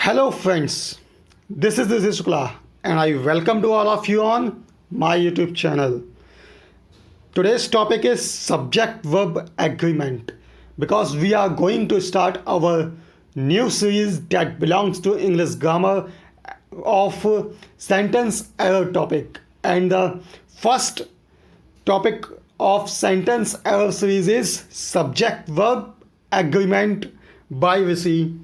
Hello friends, this is Shukla and I welcome to all of you on my YouTube channel. Today's topic is subject-verb agreement because we are going to start our new series that belongs to English grammar of sentence error topic, and the first topic of sentence error series is subject-verb agreement by VC.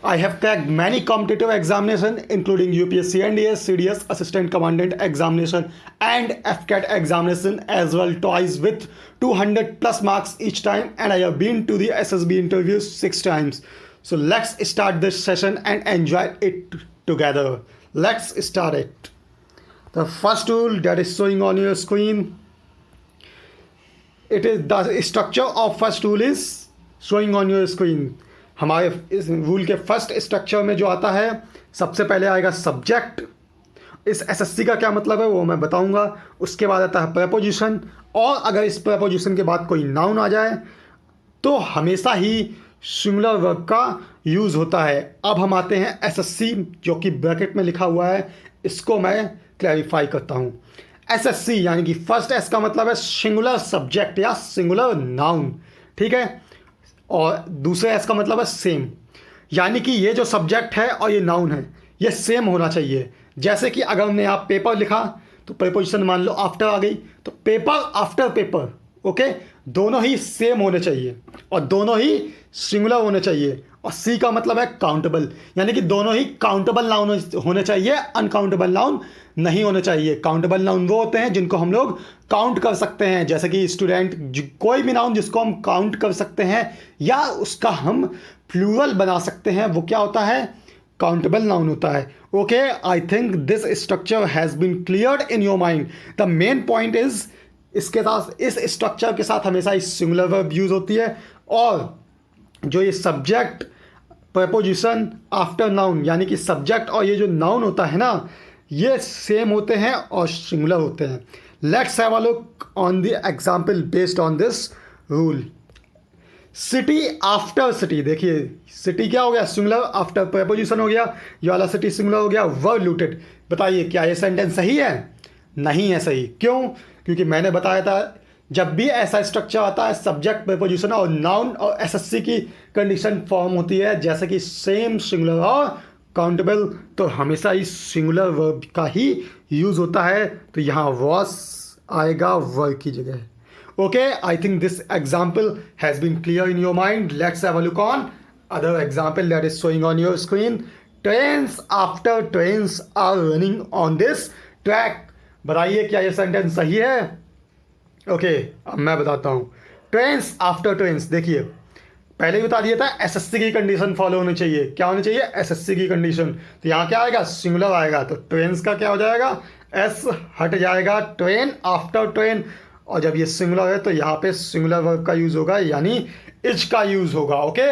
I have cracked many competitive examinations including UPSC, NDA, CDS, Assistant Commandant examination and FCAT examination as well, twice with 200 plus marks each time, and I have been to the SSB interviews 6 times. So let's start this session and enjoy it together. Let's start it. The first rule that is showing on your screen, it is the structure of first rule is showing on your screen. हमारे इस rule के first structure में जो आता है, सबसे पहले आएगा सब्जेक्ट. इस एसएससी का क्या मतलब है वो मैं बताऊंगा. उसके बाद आता है प्रेपोजिशन, और अगर इस प्रेपोजिशन के बाद कोई नाउन आ जाए तो हमेशा ही सिंगुलर वर्ब का यूज़ होता है. अब हम आते हैं एसएससी जो कि ब्रैकेट में लिखा हुआ है, इसको मैं क्लैरिफाई करता हूँ. एसएससी यानी कि फर्स्ट एस का मतलब है सिंगुलर सब्जेक्ट या सिंगुलर नाउन, ठीक है, और दूसरे एस का मतलब है सेम, यानी कि ये जो सब्जेक्ट है और ये नाउन है ये सेम होना चाहिए. जैसे कि अगर हमने यहाँ पेपर लिखा तो प्रीपोजिशन मान लो आफ्टर आ गई, तो पेपर आफ्टर पेपर, ओके, दोनों ही सेम होने चाहिए और दोनों ही सिंगुलर होने चाहिए. और सी का मतलब है काउंटेबल, यानी कि दोनों ही काउंटेबल नाउन होने चाहिए, अनकाउंटेबल नाउन नहीं होने चाहिए. काउंटेबल नाउन वो होते हैं जिनको हम लोग काउंट कर सकते हैं, जैसे कि स्टूडेंट, कोई भी नाउन जिसको हम काउंट कर सकते हैं या उसका हम प्लूरल बना सकते हैं, वो क्या होता है, काउंटेबल नाउन होता है. Okay, I think this structure has been cleared in your mind. The main point is इसके साथ, इस स्ट्रक्चर के साथ हमेशा इस सिंगुलर वर्ब यूज होती है, और जो ये सब्जेक्ट प्रेपोजिशन आफ्टर नाउन यानी कि सब्जेक्ट और ये जो नाउन होता है ना, ये सेम होते हैं और सिंगुलर होते हैं. Let's have a look on the example based on this rule. City after city, देखिए सिटी क्या हो गया, सिंगुलर, आफ्टर प्रेपोजिशन हो गया, ये वाला सिटी सिंगुलर हो गया, वर्ब लूटेड. बताइए क्या ये सेंटेंस सही है? नहीं है सही. क्यों? क्योंकि मैंने बताया था जब भी ऐसा स्ट्रक्चर आता है, सब्जेक्ट प्रीपोजिशन और नाउन और एसएससी की कंडीशन फॉर्म होती है, जैसे कि सेम, सिंगुलर और काउंटेबल, तो हमेशा इस सिंगुलर वर्ब का ही यूज़ होता है. तो यहाँ वॉस आएगा वर्ब की जगह. Okay, I think this example has been clear in your mind. Let's have a look on other example that is showing on your screen. Trains after trains are running on this track. बताइए क्या ये sentence सही है? Okay, अब मैं बताता हूँ. Trains after trains, देखिए पहले ही बता दिया था एसएससी की कंडीशन फॉलो होनी चाहिए. क्या होनी चाहिए? एसएससी की कंडीशन. तो यहाँ क्या आएगा? सिंगुलर आएगा, तो ट्रेन्स का क्या हो जाएगा? एस हट जाएगा, ट्रेन आफ्टर ट्रेन. और जब ये सिंगुलर है तो यहाँ पे सिंगुलर वर्ब का यूज़ होगा, यानी इज का यूज़ होगा. ओके,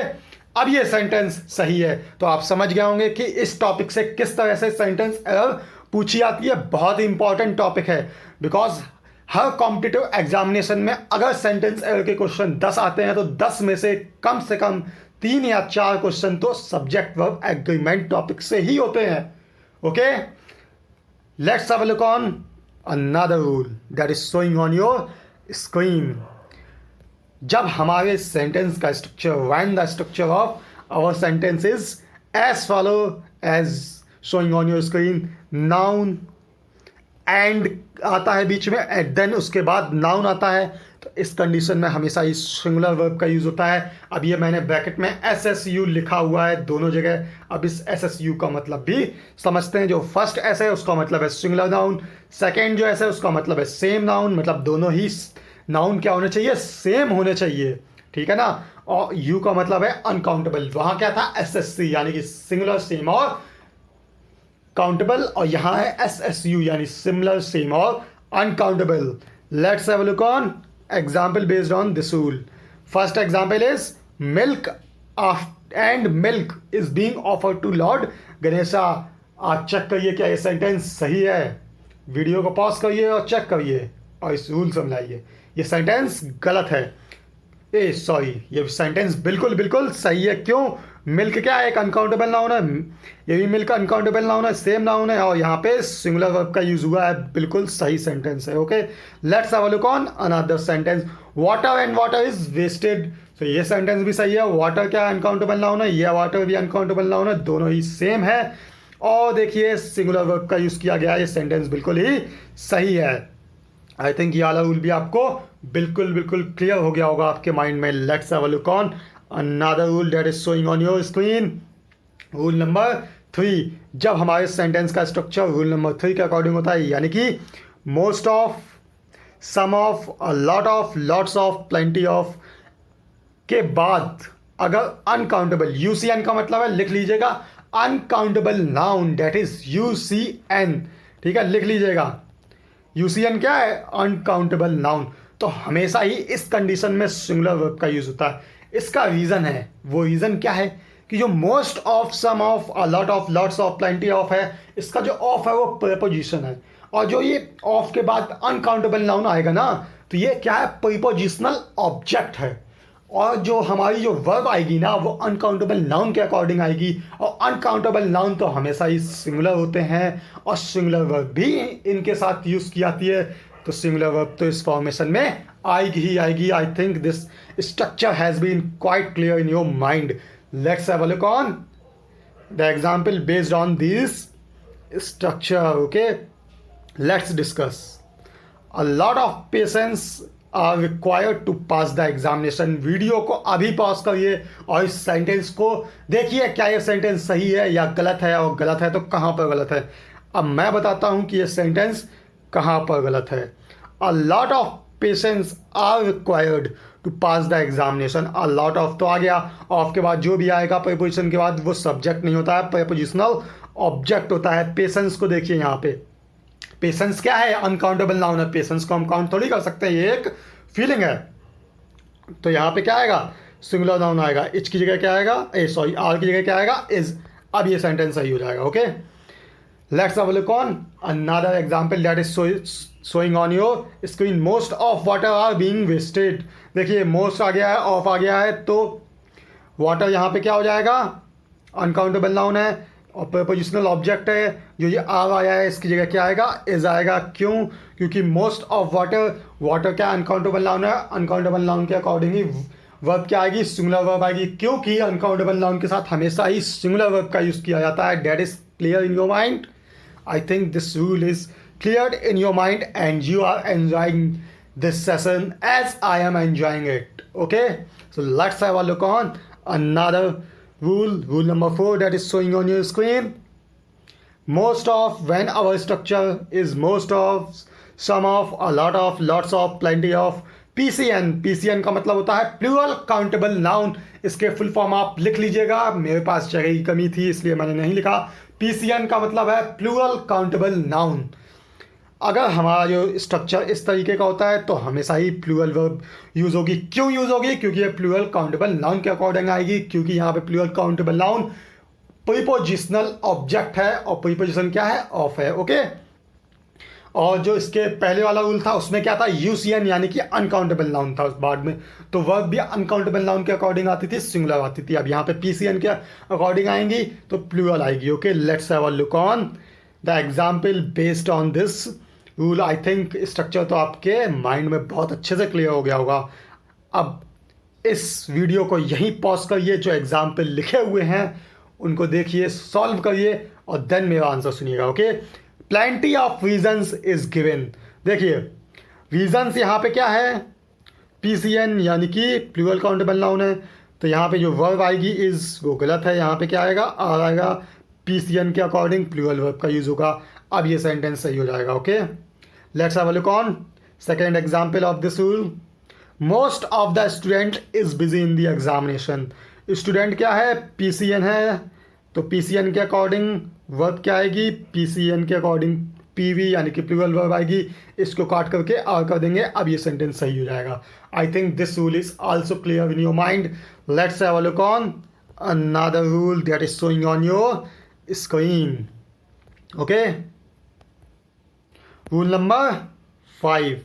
अब ये सेंटेंस सही है. तो आप समझ गए होंगे कि इस टॉपिक से किस तरह से सेंटेंस एरर पूछी जाती है. बहुत ही इंपॉर्टेंट टॉपिक है, बिकॉज हर कॉम्पिटिटिव एग्जामिनेशन में अगर सेंटेंस एरर के क्वेश्चन 10 आते हैं तो 10 में से कम 3 या 4 क्वेश्चन तो सब्जेक्ट वर्ब एग्रीमेंट टॉपिक से ही होते हैं. Okay, let's have a look on another rule that is showing on your screen. जब हमारे सेंटेंस का structure, when the structure of our sentence is as follow as showing on your screen, noun and आता है बीच में, and then उसके बाद noun आता है, तो इस कंडीशन में हमेशा इस सिंगुलर वर्ब का यूज़ होता है. अब ये मैंने ब्रैकेट में SSU लिखा हुआ है दोनों जगह. अब इस SSU का मतलब भी समझते हैं. जो फर्स्ट एस है उसका मतलब है सिंगुलर नाउन, सेकेंड जो एस है उसका मतलब है सेम नाउन, मतलब दोनों ही नाउन क्या होने चाहिए? सेम होने चाहिए, ठीक है ना. और यू का मतलब है अनकाउंटेबल. वहाँ क्या था? SSC यानी कि सिंगुलर, सेम और काउंटेबल, और यहाँ है SSU यानी सिमिलर, सेम और uncountable. Let's have a look on example based on this rule. First example is milk and milk is being offered to lord Ganesha. आप चेक करिए क्या ये सेंटेंस सही है. वीडियो को पॉज करिए और चेक करिए और इस रूल समझाइए. ये सेंटेंस गलत है. सॉरी, ये सेंटेंस बिल्कुल बिल्कुल सही है. क्यों? मिल्क क्या है, एक अनकाउंटेबल नाउन है, ये भी मिल्क अनकाउंटेबल नाउन है, सेम नाउन है, और यहाँ पे सिंगुलर वर्ब का यूज हुआ है, बिल्कुल सही सेंटेंस है। Okay, let's have a look on another sentence. Water and water is wasted, तो ये सेंटेंस भी सही है। वाटर क्या अनकाउंटेबल नाउन है, ये वाटर भी अनकाउंटेबल नाउन है, दोनों ही सेम है। और देखिए सिंगुलर वर्ब का यूज किया गया है, ये सेंटेंस बिल्कुल ही सही है। आई थिंक ये वाला रूल भी आपको बिल्कुल बिल्कुल क्लियर हो गया होगा आपके माइंड में। Let's have a look on another rule that is showing on your screen. Rule number 3, जब हमारे सेंटेंस का स्ट्रक्चर रूल नंबर 3 के अकॉर्डिंग होता है, यानी कि most of, some of, a lot of, lots of, plenty of के बाद अगर अनकाउंटेबल, यूसीएन का मतलब है, लिख लीजिएगा, uncountable noun that is UCN, ठीक है, लिख लीजिएगा। यूसीएन क्या है, अनकाउंटेबल नाउन। तो हमेशा ही इस कंडीशन में सिंगुलर वर्ब का यूज होता है। इसका रीजन है, वो रीजन क्या है कि जो most of, some of, a lot of, lots of, plenty of है, इसका जो ऑफ है वो प्रीपोजिशन है, और जो ये ऑफ के बाद अनकाउंटेबल नाउन आएगा ना, तो ये क्या है, प्रीपोजिशनल ऑब्जेक्ट है। और जो हमारी जो वर्ब आएगी ना, वो अनकाउंटेबल नाउन के अकॉर्डिंग आएगी, और अनकाउंटेबल नाउन तो हमेशा ही सिंगुलर होते हैं, और सिंगुलर वर्ब भी इनके साथ यूज की जाती है। तो सिंगुलर वर्ब तो इस फॉर्मेशन में आएगी ही आएगी। I think this structure has been quite clear in your mind. Let's have a look on the example based on this structure. Okay, let's discuss. A lot of patience are required to pass the examination. Video को अभी pause करिए और इस sentence को देखिए, क्या ये sentence सही है या गलत है, और गलत है तो कहाँ पर गलत है। अब मैं बताता हूँ कि ये सेंटेंस कहाँ पर गलत है। A lot of patience are required to pass the examination. A lot of तो आ गया, ऑफ के बाद जो भी आएगा प्रीपोजिशन के बाद वो सब्जेक्ट नहीं होता है, प्रीपोजिशनल ऑब्जेक्ट होता है। पेशेंस को देखिए, यहाँ पे पेशेंस क्या है, अनकाउंटेबल नाउन है, पेशेंस को हम काउंट थोड़ी कर सकते हैं, ये एक फीलिंग है। तो यहाँ पे क्या आएगा, सिंगुलर नाउन आएगा। इच की जगह क्या आएगा, सॉरी आर की जगह क्या आएगा, इज। अब ये सेंटेंस सही हो जाएगा। Okay, let's have a look on another example that is showing on your screen. Most of water are being wasted. देखिए मोस्ट आ गया है, ऑफ आ गया है, तो वाटर यहाँ पे क्या हो जाएगा, अनकाउंटेबल नाउन है और प्रीपोजिशनल ऑब्जेक्ट है। जो ये आर आया है इसकी जगह क्या आएगा, इज आएगा। क्यों, क्योंकि मोस्ट ऑफ वाटर, वाटर क्या अनकाउंटेबल नाउन है, अनकाउंटेबल नाउन के अकॉर्डिंग ही वर्ब क्या आएगी, सिंगुलर वर्ब आएगी, क्योंकि अनकाउंटेबल नाउन के साथ हमेशा ही सिंगुलर वर्ब का यूज किया जाता है। That is clear in your mind. I think this rule is clear in your mind and you are enjoying this session as I am enjoying it. Okay, so let's have a look on another rule number 4 that is showing on your screen. Most of, when our structure is most of, some of, a lot of, lots of, plenty of, PCN। PCN का मतलब होता है plural countable noun. इसके full form आप लिख लीजिएगा, मेरे पास जगह की कमी थी इसलिए मैंने नहीं लिखा। PCN का मतलब है प्लूरल काउंटेबल नाउन। अगर हमारा जो स्ट्रक्चर इस तरीके का होता है तो हमेशा ही प्लूरल वर्ब यूज़ होगी। क्यों यूज़ होगी, क्योंकि ये प्लूरल काउंटेबल नाउन के अकॉर्डिंग आएगी, क्योंकि यहाँ पे plural countable noun prepositional object है और प्रीपोजिशन क्या है, ऑफ है। ओके, और जो इसके पहले वाला रूल था उसमें क्या था, यूसीएन यानी कि अनकाउंटेबल नाउन था उस बाद में, तो वर्ब भी अनकाउंटेबल नाउन के अकॉर्डिंग आती थी, सिंगुलर आती थी। अब यहाँ पे पीसीएन के अकॉर्डिंग आएंगी तो प्लूरल आएगी। Okay, let's have a look on the example based on this rule. I think structure तो आपके माइंड में बहुत अच्छे से क्लियर हो गया होगा। अब इस वीडियो को यहीं पॉज करिए, जो एग्जाम्पल लिखे हुए हैं उनको देखिए, सॉल्व करिए और देन मेरा आंसर सुनिएगा। Okay, plenty of reasons is given. देखिए रीजन्स यहाँ पे क्या है, पीसीएन यानी कि प्लूरल काउंटेबल नाउन है, तो यहाँ पे जो वर्ब आएगी इज वो गलत है, यहाँ पे क्या आएगा, आर आएगा। पीसीएन के अकॉर्डिंग प्लूरल वर्ब का यूज होगा। अब ये सेंटेंस सही हो जाएगा। Okay, let's have a look on second example of this rule. Most of the student is busy in the examination. Student क्या है, पीसीएन है, तो पीसीएन के अकॉर्डिंग वर्ब क्या आएगी, पीसीएन के अकॉर्डिंग पीवी यानी कि प्लूरल वर्ब आएगी। इसको काट करके आर कर देंगे, अब ये सेंटेंस सही हो जाएगा। आई think this rule is also clear in your mind. Let's have a look on another rule that is showing on your screen. Okay, rule number 5।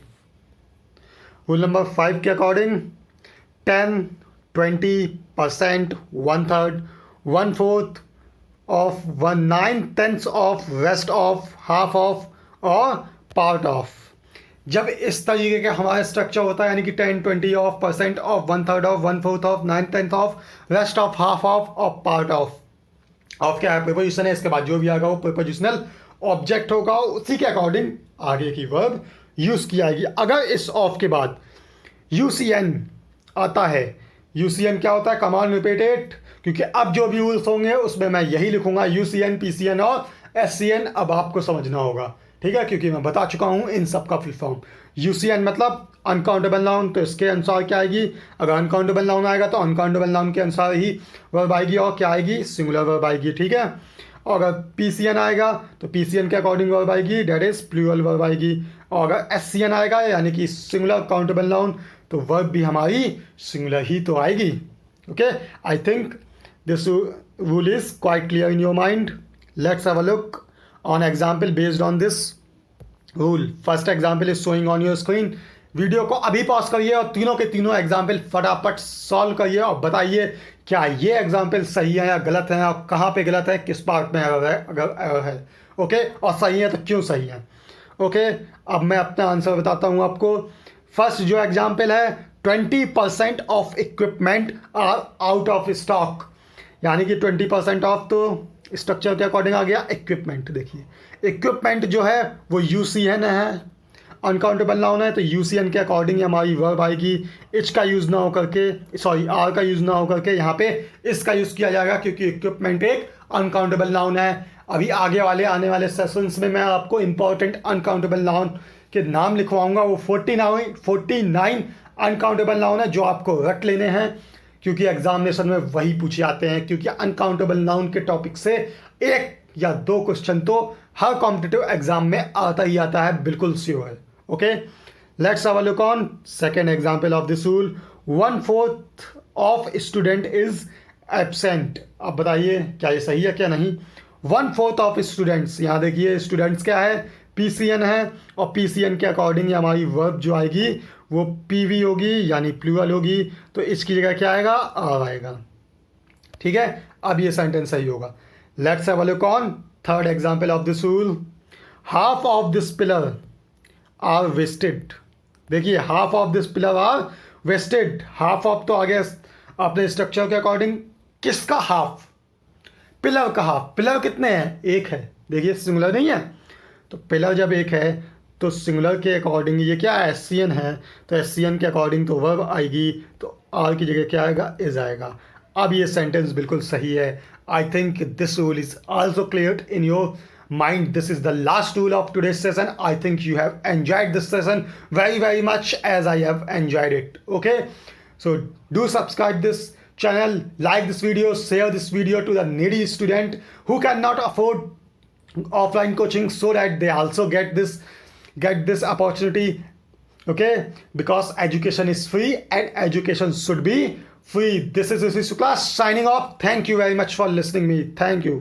Rule number 5 के according 10, 20%, 1/3, 1/4 of, 1/9 of, rest of, half of और part of। जब इस तरीके का हमारा structure होता है यानी कि 10, 20 of, percent of, 1/3 of, 1/4 of, 9/10 of, rest of, half of और पार्ट ऑफ। ऑफ क्या है? प्रीपोजिशन है, इसके बाद जो भी आएगा वो प्रीपोजिशनल ऑब्जेक्ट होगा, उसी के अकॉर्डिंग आगे की वर्ब यूज की जाएगी। अगर इस ऑफ के बाद यूसीएन आता है, यूसीएन क्या होता है? कमांड रिपीटेड, क्योंकि अब जो भी रूल्स होंगे उसमें मैं यही लिखूंगा, यूसीएन, पीसीएन और एससीएन। अब आपको समझना होगा, ठीक है, क्योंकि मैं बता चुका हूं इन सब का फुल फॉर्म। यूसीएन मतलब अनकाउंटेबल नाउन, तो इसके अनुसार क्या आएगी? अगर अनकाउंटेबल नाउन आएगा तो अनकाउंटेबल नाउन के अनुसार ही वर्ब आएगी, और क्या आएगी? सिंगुलर वर्ब आएगी, ठीक है। और अगर पीसीएन आएगा तो पीसीएन के अकॉर्डिंग वर्ब आएगी, डेट इज प्लूरल वर्ब आएगी। और अगर एससीएन आएगा यानी कि सिंगुलर काउंटेबल नाउन, तो वर्ब भी हमारी सिंगुलर ही तो आएगी। Okay, I think this rule is quite clear in your mind. Let's have a look on example based on this rule. First example is showing on your screen. Video को अभी pause करिए और तीनों के तीनों example फटाफट solve करिए और बताइए क्या ये एग्जाम्पल सही है या गलत है, और कहाँ पे गलत है, किस पार्ट में एरर है, अगर एरर है। ओके, और सही है तो क्यों सही है। ओके, अब मैं अपना आंसर बताता हूँ आपको। फर्स्ट जो एग्जाम्पल है, 20% of equipment are out of stock, यानी कि 20% ऑफ तो स्ट्रक्चर के अकॉर्डिंग आ गया। इक्विपमेंट, देखिए इक्विपमेंट जो है वो यूसीएन है, अनकाउंटेबल नाउन है, तो यूसीएन के अकॉर्डिंग हमारी वर्ब आएगी। इच का यूज़ ना हो करके, सॉरी आर का यूज़ ना हो करके यहाँ पे इसका यूज़ किया जाएगा, क्योंकि इक्विपमेंट एक अनकाउंटेबल नाउन है। अभी आगे वाले आने वाले सेशंस में मैं आपको इंपॉर्टेंट अनकाउंटेबल नाउन के नाम लिखवाऊंगा। वो 49 अनकाउंटेबल नाउन है जो आपको रट लेने हैं, क्योंकि एग्जामिनेशन में वही पूछे जाते हैं, क्योंकि अनकाउंटेबल नाउन के टॉपिक से 1 या 2 क्वेश्चन तो हर कॉम्पिटिटिव एग्जाम में आता ही आता है, बिल्कुल श्योर है। Okay, let's have a look on second example of this rule. 1/4 of student is absent. अब बताइए क्या ये सही है क्या नहीं। 1/4 ऑफ स्टूडेंट्स, यहाँ देखिए स्टूडेंट्स क्या है? पीसीएन है, और पीसीएन के अकॉर्डिंग हमारी वर्ब जो आएगी वो पीवी होगी, यानी प्लूरल होगी, तो इसकी जगह क्या आएगा? आर आएगा, ठीक है। अब ये सेंटेंस सही होगा। Let's have a look on third example of this rule. Half of this pillar are wasted. देखिए half of this pillar are wasted. Half of तो आ गया अपने स्ट्रक्चर के अकॉर्डिंग, किसका हाफ? पिलर का हाफ। पिलर कितने हैं? 1 है, देखिए सिंगुलर नहीं है, तो पिलर जब 1 है तो सिंगुलर के अकॉर्डिंग ये क्या है? एससीएन है, तो एससीएन के अकॉर्डिंग तो वर्ब आएगी, तो आर की जगह क्या आएगा? इज आएगा। अब ये सेंटेंस बिल्कुल सही है। आई think this rule is also clear in your mind. This is the last rule of today's session. I think you have enjoyed this session very much as I have enjoyed it. Okay, so do subscribe this channel, like this video, share this video to the needy student who cannot afford offline coaching, so that they also get this opportunity. Okay, because education is free and education should be free. This is Rishi Shukla signing off. Thank you very much for listening me. Thank you.